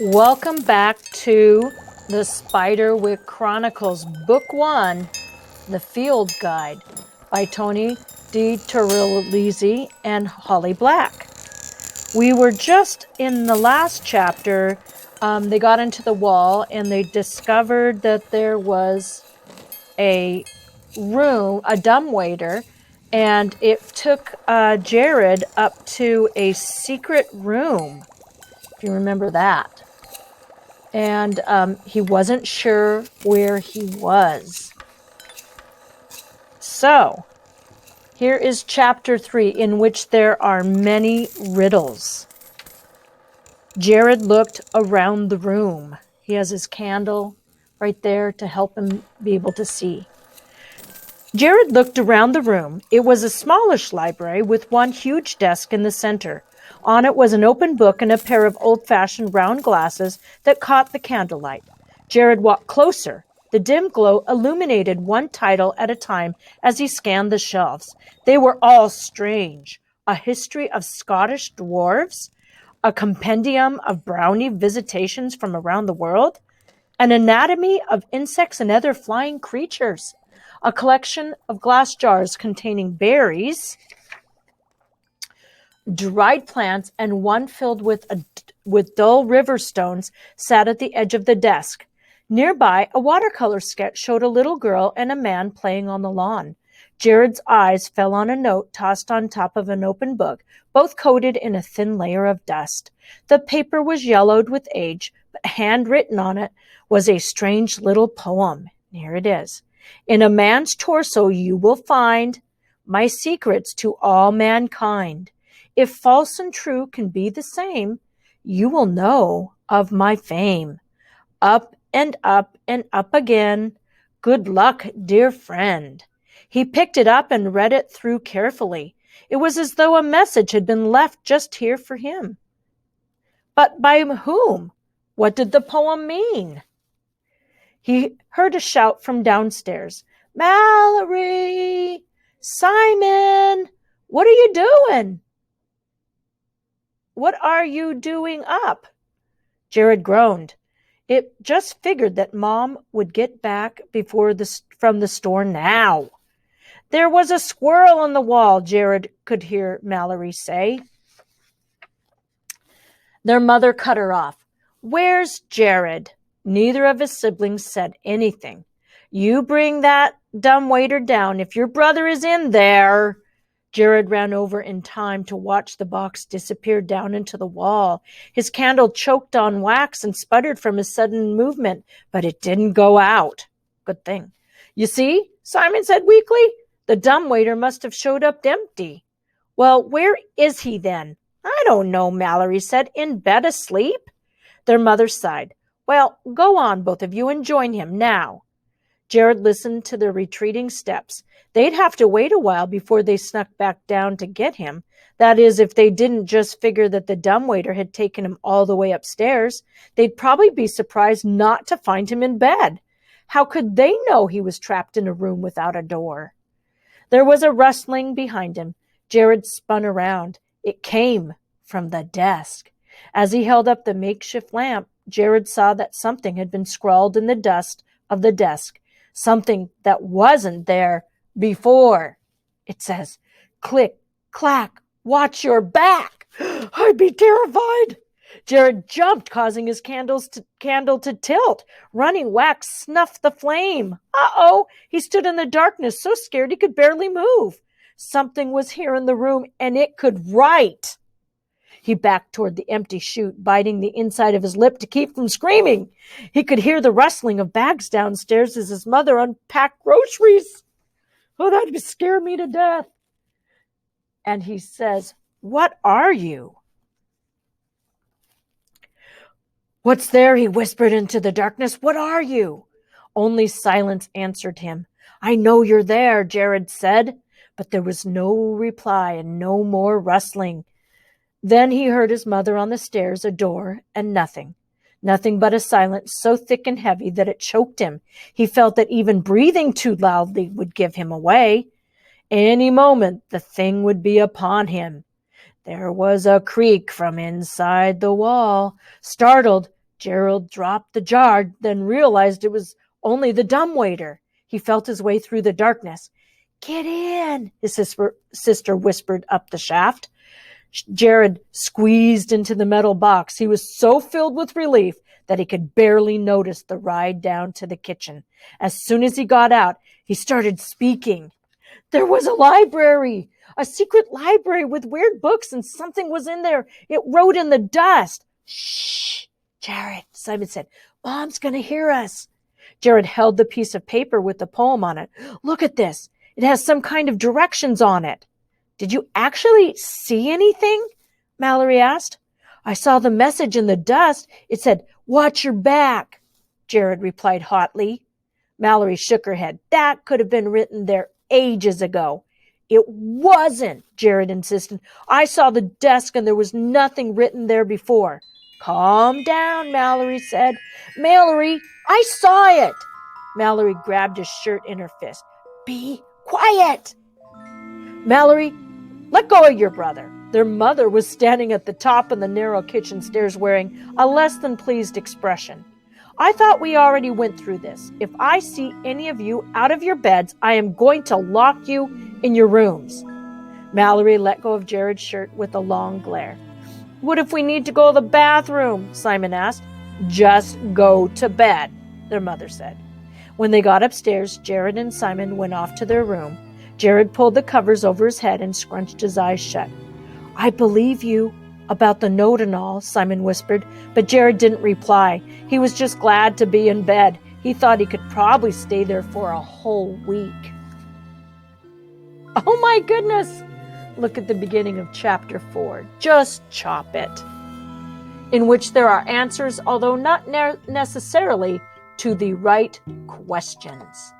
Welcome back to the Spiderwick Chronicles, Book 1, The Field Guide, by Tony DiTerlizzi and Holly Black. We were just in the last chapter. They got into the wall and they discovered that there was a room, a dumbwaiter, and it took Jared up to a secret room, if you remember that. And he wasn't sure where he was. So, here is chapter 3, in which there are many riddles. Jared looked around the room. He has his candle right there to help him be able to see. Jared looked around the room. It was a smallish library with one huge desk in the center. On it was an open book and a pair of old-fashioned round glasses that caught the candlelight. Jared walked closer. The dim glow illuminated one title at a time as he scanned the shelves. They were all strange. A history of Scottish dwarves, a compendium of brownie visitations from around the world, an anatomy of insects and other flying creatures, a collection of glass jars containing berries, dried plants, and one filled with dull river stones sat at the edge of the desk. Nearby, a watercolor sketch showed a little girl and a man playing on the lawn. Jared's eyes fell on a note tossed on top of an open book, both coated in a thin layer of dust. The paper was yellowed with age, but handwritten on it was a strange little poem. Here it is. In a man's torso you will find my secrets to all mankind. If false and true can be the same, you will know of my fame. Up and up and up again. Good luck, dear friend. He picked it up and read it through carefully. It was as though a message had been left just here for him. But by whom? What did the poem mean? He heard a shout from downstairs. Mallory! Simon! What are you doing? What are you doing up? Jared groaned. It just figured that Mom would get back from the store now. There was a squirrel on the wall, Jared could hear Mallory say. Their mother cut her off. Where's Jared? Neither of his siblings said anything. You bring that dumbwaiter down if your brother is in there. Jared ran over in time to watch the box disappear down into the wall. His candle choked on wax and sputtered from his sudden movement, but it didn't go out. Good thing. You see, Simon said weakly, the dumbwaiter must have showed up empty. Well, where is he then? I don't know, Mallory said. In bed asleep? Their mother sighed. Well, go on, both of you, and join him now. Jared listened to the retreating steps. They'd have to wait a while before they snuck back down to get him. That is, if they didn't just figure that the dumbwaiter had taken him all the way upstairs. They'd probably be surprised not to find him in bed. How could they know he was trapped in a room without a door? There was a rustling behind him. Jared spun around. It came from the desk. As he held up the makeshift lamp, Jared saw that something had been scrawled in the dust of the desk. Something that wasn't there before. It says, click, clack, watch your back. I'd be terrified. Jared jumped, causing his candle to tilt. Running wax snuffed the flame. Uh-oh! He stood in the darkness, so scared he could barely move. Something was here in the room, and it could write. He backed toward the empty chute, biting the inside of his lip to keep from screaming. He could hear the rustling of bags downstairs as his mother unpacked groceries. Oh, that'd scare me to death. And he says, What are you? What's there? He whispered into the darkness. What are you? Only silence answered him. I know you're there, Jared said. But there was no reply and no more rustling. Then he heard his mother on the stairs, a door, and nothing. Nothing but a silence so thick and heavy that it choked him. He felt that even breathing too loudly would give him away. Any moment the thing would be upon him. There was a creak from inside the wall. Startled, Gerald dropped the jar, then realized it was only the dumbwaiter. He felt his way through the darkness. "Get in," his sister whispered up the shaft. Jared squeezed into the metal box. He was so filled with relief that he could barely notice the ride down to the kitchen. As soon as he got out, he started speaking. "There was a library, a secret library with weird books, and something was in there. It wrote in the dust." "Shh, Jared," Simon said. "Mom's going to hear us." Jared held the piece of paper with the poem on it. "Look at this. It has some kind of directions on it." "Did you actually see anything?" Mallory asked. "I saw the message in the dust. It said, 'Watch your back,'" Jared replied hotly. Mallory shook her head. "That could have been written there ages ago." "It wasn't," Jared insisted. "I saw the desk and there was nothing written there before." "Calm down," Mallory said. "Mallory, I saw it." Mallory grabbed his shirt in her fist. "Be quiet." "Mallory, let go of your brother." Their mother was standing at the top of the narrow kitchen stairs wearing a less than pleased expression. "I thought we already went through this. If I see any of you out of your beds, I am going to lock you in your rooms." Mallory let go of Jared's shirt with a long glare. "What if we need to go to the bathroom?" Simon asked. "Just go to bed," their mother said. When they got upstairs, Jared and Simon went off to their room. Jared pulled the covers over his head and scrunched his eyes shut. "I believe you about the note and all," Simon whispered, but Jared didn't reply. He was just glad to be in bed. He thought he could probably stay there for a whole week. Oh my goodness! Look at the beginning of chapter 4. Just chop it. In which there are answers, although not necessarily to the right questions.